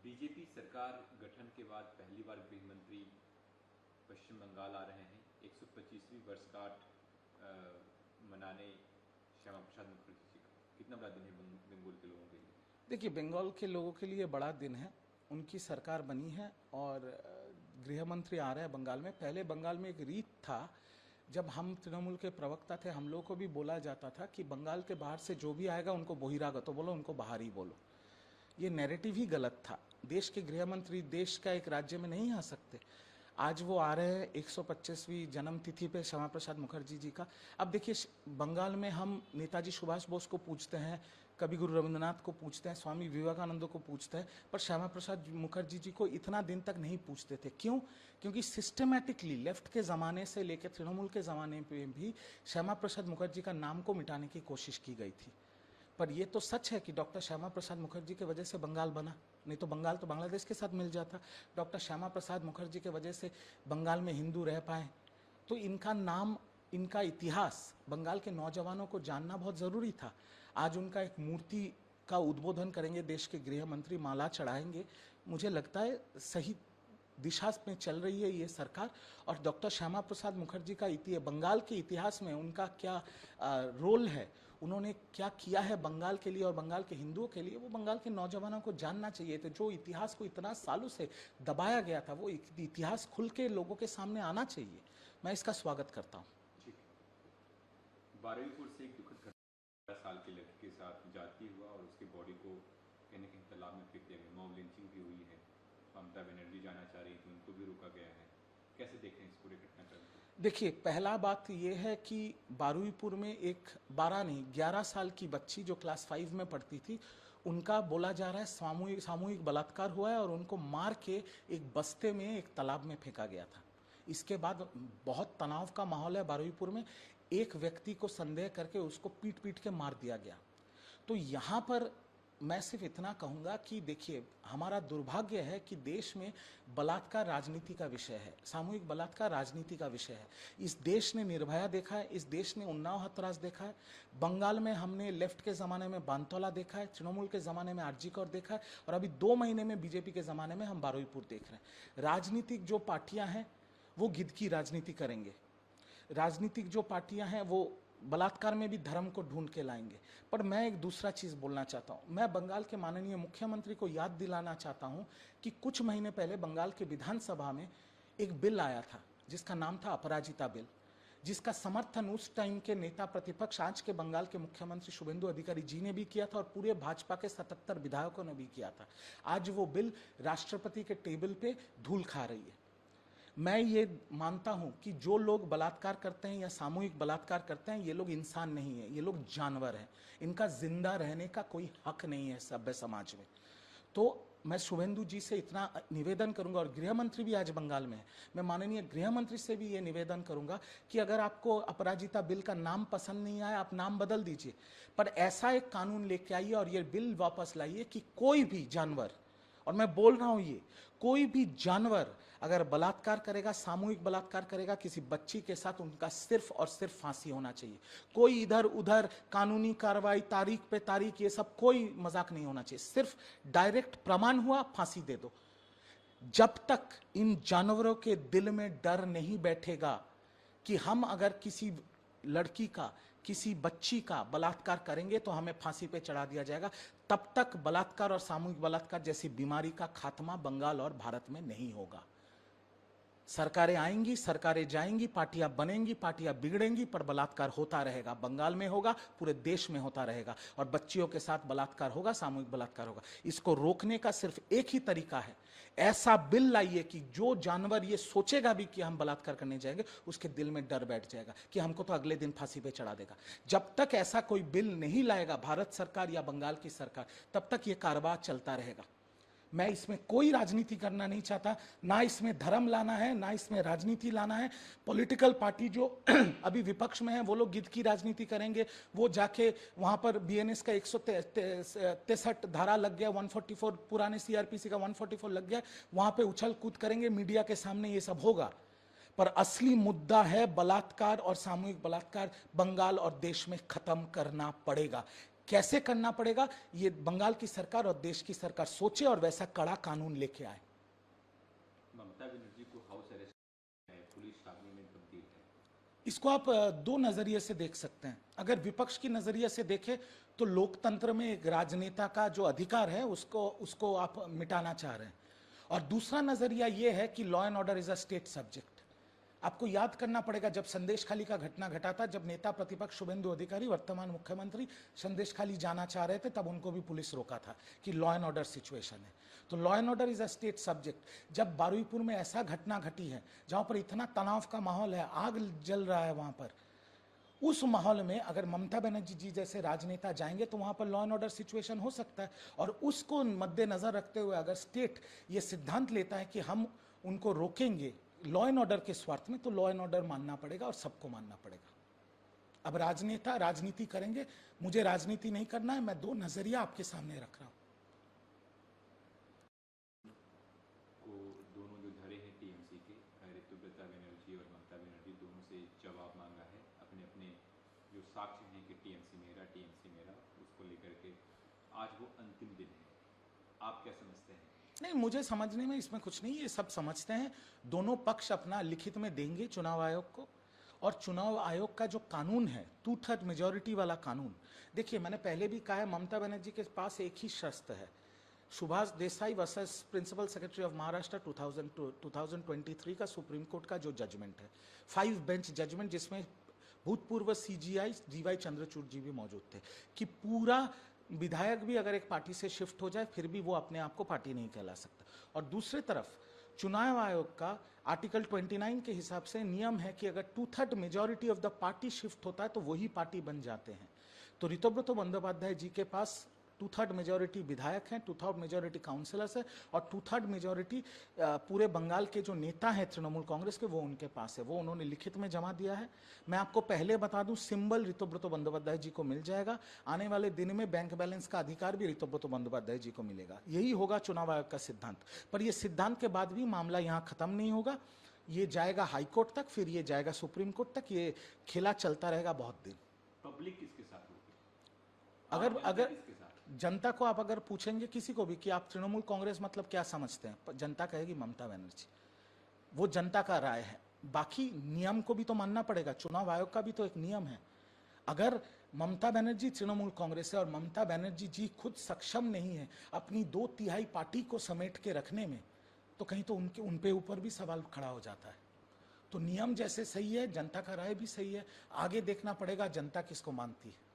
BJP सरकार गठन के बाद पहली बार गृह मंत्री पश्चिम बंगाल आ रहे हैं। 125वीं वर्षगांठ मनाने श्यामा प्रसाद मुखर्जी जी का कितना बड़ा दिन है बंगाल के लोगों के लिए? देखिए, बंगाल के लोगों के लिए बड़ा दिन है। उनकी सरकार बनी है और गृह मंत्री आ रहे हैं बंगाल में। पहले बंगाल में एक रीत था, जब हम तृणमूल के प्रवक्ता थे, हम लोगों को भी बोला जाता था कि बंगाल के बाहर से जो भी आएगा उनको बहिरागत बोलो, उनको बाहर ही बोलो। ये नैरेटिव ही गलत था। देश के गृह मंत्री देश का एक राज्य में नहीं आ सकते। आज वो आ रहे हैं 125वीं जन्म तिथि पे श्यामा प्रसाद मुखर्जी जी का। अब देखिए, बंगाल में हम नेताजी सुभाष बोस को पूछते हैं, कवि गुरु रविंद्रनाथ को पूछते हैं, स्वामी विवेकानंद को पूछते हैं, पर श्यामा प्रसाद मुखर्जी जी को इतना दिन तक नहीं पूछते थे। क्यों? क्योंकि सिस्टमेटिकली लेफ्ट के ज़माने से लेकर तृणमूल के ज़माने में भी श्यामा प्रसाद मुखर्जी का नाम को मिटाने की कोशिश की गई थी। पर ये तो सच है कि डॉक्टर श्यामा प्रसाद मुखर्जी की वजह से बंगाल बना, नहीं तो बंगाल तो बांग्लादेश के साथ मिल जाता। डॉक्टर श्यामा प्रसाद मुखर्जी की वजह से बंगाल में हिंदू रह पाए। तो इनका नाम, इनका इतिहास बंगाल के नौजवानों को जानना बहुत ज़रूरी था। आज उनका एक मूर्ति का उद्बोधन करेंगे देश के गृह मंत्री, माला चढ़ाएंगे। मुझे लगता है सही दिशा में चल रही है ये सरकार। और डॉक्टर श्यामा प्रसाद मुखर्जी का बंगाल के इतिहास में उनका क्या रोल है, उन्होंने क्या किया है बंगाल के लिए और बंगाल के हिंदुओं के लिए, वो बंगाल के नौजवानों को जानना चाहिए। तो जो इतिहास को इतना सालों से दबाया गया था, वो इतिहास खुल के लोगों के सामने आना चाहिए। मैं इसका स्वागत करता हूँ। ठीक है। बारुईपुर से एक दुखद घटना, 12 साल के लड़के के साथ जाती हुआ और उसके बॉडी को कहीं न कहीं तालाब में फेंक दिया गया। मॉब लिंचिंग भी हुई है। ममता बनर्जी जाना चाह रही थी, उनको भी रोका गया है। कैसे देखें इस पूरे घटनाक्रम को? देखिए, पहला बात यह है कि बारुईपुर में एक 12 नहीं 11 साल की बच्ची जो क्लास 5 में पढ़ती थी, उनका बोला जा रहा है सामूहिक बलात्कार हुआ है और उनको मार के एक बस्ते में एक तालाब में फेंका गया था। इसके बाद बहुत तनाव का माहौल है बारुईपुर में। एक व्यक्ति को संदेह करके उसको पीट पीट के मार दिया गया। तो यहाँ पर मैं सिर्फ इतना कहूँगा कि देखिए, हमारा दुर्भाग्य है कि देश में बलात्कार राजनीति का विषय है, सामूहिक बलात्कार राजनीति का विषय है। इस देश ने निर्भया देखा है, इस देश ने उन्नाव हथरास देखा है, बंगाल में हमने लेफ्ट के ज़माने में बांतौला देखा है, तृणमूल के ज़माने में आरजी कौर देखा है, और अभी 2 महीने में बीजेपी के ज़माने में हम बारुईपुर देख रहे हैं। राजनीतिक जो पार्टियाँ हैं वो गिद्ध की राजनीति करेंगे। राजनीतिक जो पार्टियाँ हैं वो बलात्कार में भी धर्म को ढूंढ के लाएंगे। पर मैं एक दूसरा चीज़ बोलना चाहता हूँ। मैं बंगाल के माननीय मुख्यमंत्री को याद दिलाना चाहता हूँ कि कुछ महीने पहले बंगाल के विधानसभा में एक बिल आया था जिसका नाम था अपराजिता बिल, जिसका समर्थन उस टाइम के नेता प्रतिपक्ष आज के बंगाल के मुख्यमंत्री शुभेंदु अधिकारी जी ने भी किया था और पूरे भाजपा के 77 विधायकों ने भी किया था। आज वो बिल राष्ट्रपति के टेबल पे धूल खा रही है। मैं ये मानता हूं कि जो लोग बलात्कार करते हैं या सामूहिक बलात्कार करते हैं, ये लोग इंसान नहीं है, ये लोग जानवर हैं। इनका जिंदा रहने का कोई हक नहीं है सभ्य समाज में। तो मैं शुभेंदु जी से इतना निवेदन करूंगा, और गृह मंत्री भी आज बंगाल में है, मैं माननीय गृह मंत्री से भी ये निवेदन करूंगा कि अगर आपको अपराजिता बिल का नाम पसंद नहीं आया, आप नाम बदल दीजिए, पर ऐसा एक कानून लेके आइए और ये बिल वापस लाइए कि कोई भी जानवर, और मैं बोल रहा हूं ये, कोई भी जानवर अगर बलात्कार करेगा, सामूहिक बलात्कार करेगा किसी बच्ची के साथ, उनका सिर्फ और सिर्फ फांसी होना चाहिए। कोई इधर उधर कानूनी कार्रवाई, तारीख पे तारीख, ये सब कोई मजाक नहीं होना चाहिए। सिर्फ डायरेक्ट प्रमाण हुआ, फांसी दे दो। जब तक इन जानवरों के दिल में डर नहीं बैठेगा कि हम अगर किसी लड़की का, किसी बच्ची का बलात्कार करेंगे तो हमें फांसी पे चढ़ा दिया जाएगा, तब तक बलात्कार और सामूहिक बलात्कार जैसी बीमारी का खात्मा बंगाल और भारत में नहीं होगा। सरकारें आएंगी, सरकारें जाएंगी, पार्टियां बनेंगी, पार्टियां बिगड़ेंगी, पर बलात्कार होता रहेगा। बंगाल में होगा, पूरे देश में होता रहेगा, और बच्चियों के साथ बलात्कार होगा, सामूहिक बलात्कार होगा। इसको रोकने का सिर्फ एक ही तरीका है, ऐसा बिल लाइए कि जो जानवर ये सोचेगा भी कि हम बलात्कार करने जाएंगे, उसके दिल में डर बैठ जाएगा कि हमको तो अगले दिन फांसी पे चढ़ा देगा। जब तक ऐसा कोई बिल नहीं लाएगा भारत सरकार या बंगाल की सरकार, तब तक ये कारवां चलता रहेगा। मैं इसमें कोई राजनीति करना नहीं चाहता, ना इसमें धर्म लाना है, ना इसमें राजनीति लाना है। पॉलिटिकल पार्टी जो अभी विपक्ष में है, वो लोग गिद्ध की राजनीति करेंगे। वो जाके वहां पर बीएनएस का 163 धारा लग गया, 144 पुराने सीआरपीसी का 144 लग गया, वहां पे उछल कूद करेंगे, मीडिया के सामने ये सब होगा। पर असली मुद्दा है बलात्कार और सामूहिक बलात्कार बंगाल और देश में खत्म करना पड़ेगा। कैसे करना पड़ेगा ये बंगाल की सरकार और देश की सरकार सोचे और वैसा कड़ा कानून लेके आए। ममता बनर्जी को हाउस अरेस्ट है, पुलिस छावनी में तब्दील है। इसको आप दो नजरिए से देख सकते हैं। अगर विपक्ष की नजरिए से देखें तो लोकतंत्र में एक राजनेता का जो अधिकार है उसको आप मिटाना चाह रहे हैं, और दूसरा नजरिया यह है कि law and order is a state subject. आपको याद करना पड़ेगा जब संदेशखाली का घटना घटा था, जब नेता प्रतिपक्ष शुभेंदु अधिकारी वर्तमान मुख्यमंत्री संदेशखाली जाना चाह रहे थे, तब उनको भी पुलिस रोका था कि लॉ एंड ऑर्डर सिचुएशन है। तो law and order is a state subject. जब बारुईपुर में ऐसा घटना घटी है जहां पर इतना तनाव का माहौल है, आग जल रहा है वहां पर, उस माहौल में अगर ममता बनर्जी जी जैसे राजनेता जाएंगे तो वहां पर लॉ एंड ऑर्डर सिचुएशन हो सकता है। और उसको मद्देनजर रखते हुए अगर स्टेट ये सिद्धांत लेता है कि हम उनको रोकेंगे लॉ एंड ऑर्डर के स्वार्थ में, तो लॉ एंड ऑर्डर मानना पड़ेगा और सबको मानना पड़ेगा। अब राजनेता राजनीति करेंगे, मुझे राजनीति नहीं करना है, मैं दो नजरिया आपके सामने रख रहा हूं। को दोनों जो धड़े हैं टीएमसी के, ऋतुव्रता बनर्जी और ममता बनर्जी, दोनों से जवाब मांगा है अपने अपने जो साक्ष्य हैं कि टीएमसी मेरा, उसको लेकर के आज वो अंतिम दिन है। आप क्या समझते हैं? नहीं, मुझे समझने में इसमें कुछ नहीं, ये सब समझते हैं। दोनों पक्ष अपना लिखित में देंगे चुनाव आयोग को, और चुनाव आयोग का जो कानून है 2/3 मेजॉरिटी वाला कानून, देखिए मैंने पहले भी कहा है ममता बनर्जी के पास एक ही शर्त है, Subhash Desai versus principal secretary of Maharashtra 2023 का सुप्रीम कोर्ट का जो जजमेंट है, 5 बेंच जजमेंट, जिसमें भूतपूर्व सीजीआई डीवाई चंद्रचूड़ जी भी मौजूद थे, कि पूरा विधायक भी अगर एक पार्टी से शिफ्ट हो जाए फिर भी वो अपने आप को पार्टी नहीं कहला सकता। और दूसरी तरफ चुनाव आयोग का आर्टिकल 29 के हिसाब से नियम है कि अगर 2/3 majority of the party shift होता है तो वही पार्टी बन जाते हैं। तो ऋतुव्रत बंदोपाध्याय जी के पास 2/3 मेजॉरिटी विधायक हैं, 2/3 मेजॉरिटी काउंसिलर्स है, और 2/3 मेजॉरिटी पूरे बंगाल के जो नेता हैं तृणमूल कांग्रेस के, वो उनके पास है, वो उन्होंने लिखित में जमा दिया है। मैं आपको पहले बता दूं, सिंबल ऋतुव्रत बंदोपाध्याय जी को मिल जाएगा। आने वाले दिन में बैंक बैलेंस का अधिकार भी ऋतुव्रत बंदोपाध्याय जी को मिलेगा। यही होगा चुनाव आयोग का सिद्धांत। पर यह सिद्धांत के बाद भी मामला यहाँ खत्म नहीं होगा, ये जाएगा हाईकोर्ट तक, फिर ये जाएगा सुप्रीम कोर्ट तक, ये खेला चलता रहेगा बहुत दिन। पब्लिक किसके साथ होगी? अगर जनता को आप अगर पूछेंगे किसी को भी कि आप तृणमूल कांग्रेस मतलब क्या समझते हैं, जनता कहेगी ममता बनर्जी। वो जनता का राय है, बाकी नियम को भी तो मानना पड़ेगा, चुनाव आयोग का भी तो एक नियम है। अगर ममता बनर्जी तृणमूल कांग्रेस है और ममता बनर्जी जी खुद सक्षम नहीं है अपनी 2/3 पार्टी को समेट के रखने में, तो कहीं तो उनके ऊपर भी सवाल खड़ा हो जाता है। तो नियम जैसे सही है, जनता का राय भी सही है, आगे देखना पड़ेगा जनता किसको मानती है।